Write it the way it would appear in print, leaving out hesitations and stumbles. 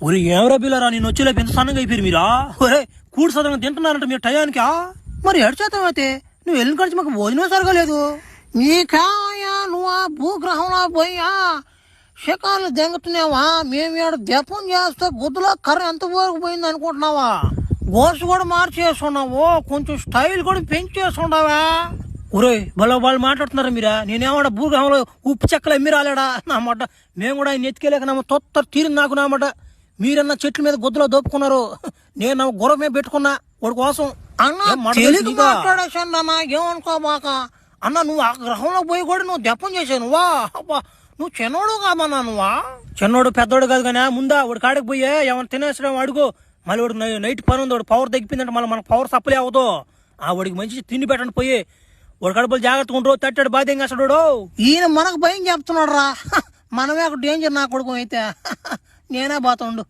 ఒరే ఏమరా పిల్లరా నేను వచ్చేలేపు ఎంత సన్నగా అయిపోయారు మీరా? ఒరే కూడు సదనం తింటున్నారంట మీరు టయానికి. మరి ఎడు చేద్దాం అయితే నువ్వు వెళ్ళిన కలిసి మాకు భోజనం సరగలేదు. నీకేమయ్యా నువ్వు ఆ భూగ్రహంలో పోయా శకాలు దెంగతున్నావా? మేము ఇక్కడ జపం చేస్తే గుద్దులో కర్ర ఎంత వరకు పోయింది అనుకుంటున్నావా? గోసు కూడా మార్చేస్తున్నావు, కొంచెం స్టైల్ కూడా పెంచేస్తున్నావా? ఒరే భలే వాళ్ళు మాట్లాడుతున్నారా మీరా? నేనేమన్నా భూగ్రహంలో ఉప్పు చెక్కలు ఎమ్మి రాలేడా నామాట? మేము కూడా ఆయన ఎత్తుకెళ్ళాక నా తొత్త తీరింది నాకు నామాట. మీరన్నా చెట్ల మీద గుద్దలో దోపుకున్నారు, నేను నా గుర్ర మీద పెట్టుకున్నా వాడి కోసం. మాట్లాడేసాను ఏమనుకోబాక అన్న. నువ్వు ఆ గ్రహంలో పోయి కూడా నువ్వు జపం చేసావు నువ్వా? అబ్బా నువ్వు చిన్నోడు కామన్నా నువ్వా? చిన్నోడు పెద్దోడు కాదు కానీ ముందా వాడి కాడికి పోయే ఏమైనా తినేసడం అడుగు. మళ్ళీ వాడికి నైట్ పని ఉంది, వాడు పవర్ తగ్గిపోయిందంటే మళ్ళీ మనకు పవర్ సప్లై అవ్వదు. ఆ వాడికి మంచి తిండి పెట్టండి పోయి. వాడి కడుపులు జాగ్రత్తగా ఉండరు, తట్టాడు బాధ ఏం చేస్తాడు. ఈయన మనకు భయం చెప్తున్నాడు రా, మనమే ఒక డేంజర్ నా కొడుకు అయితే. నేనే బాతుండు.